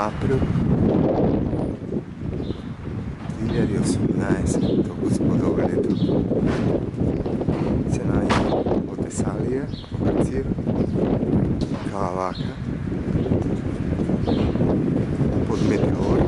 april 2018, to gospodovo leto. Se najdemo od Tesalije, Marcir, Kalavaka, pod Meteor.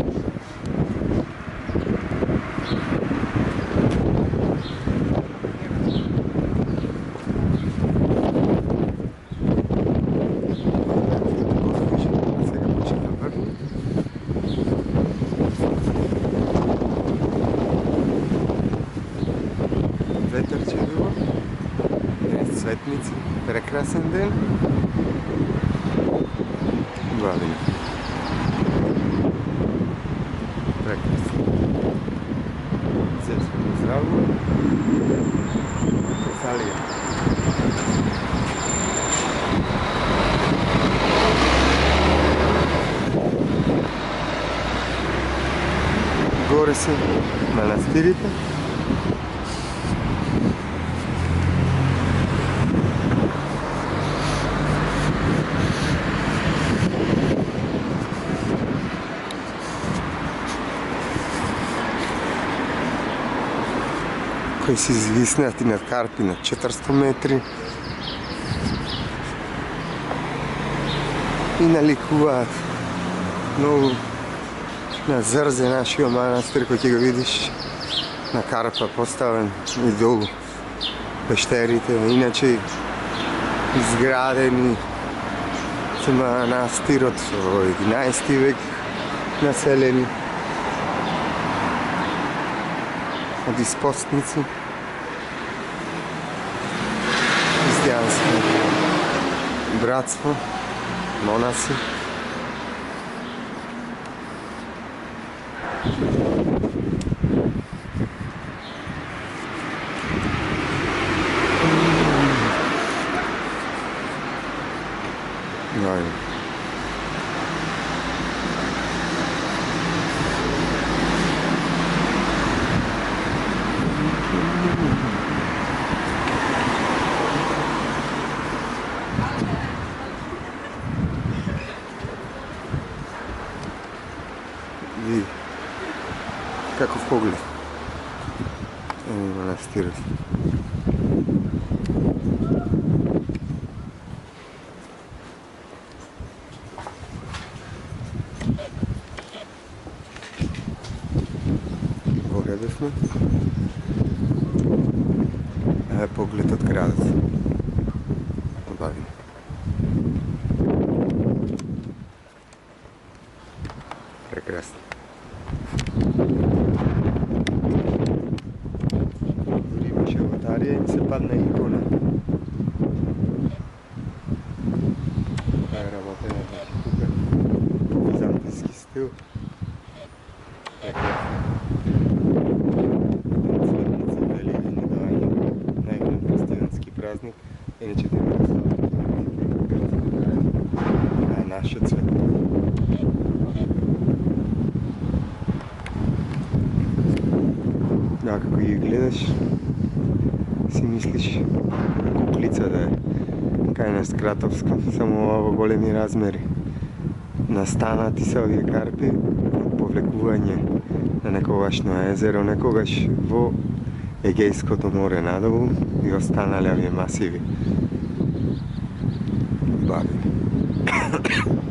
Vetar će bilo, cvetnici, prekrasan dan. Gledajmo. Prekrasan. Sve smo zdravo. Tesalija. Gore su manastirite. Koji se izvisnati nad Karpi na 400 metri i nalikovat novu na Zrze našio manastir koji ga vidiš na Karpa postaven i dolu pešterite, inače izgradeni manastir od 11. vek naseljeni od ispostnici hristijansko bratstvo, monasi. Vidi kakov pogled. Evo manastir. Gore smo. Evo pogled od grada. Obavim. Прекрасно. Дори имаше аватария и ми се падна икона. Това е работена вече тук. Византийски стил. Цветница, Великден и даване. Най-голям християнски празник. Иначе трябва да става. Това е нашия цвет. Да, како ги гледаш, си мислиш куклица да е. Кај на Скратовска, само ова во големи размери. Настанати се овие карпи од повлекување на некогашно езеро, некогаш во Егејското море надолу и останале овие масиви. Бавени.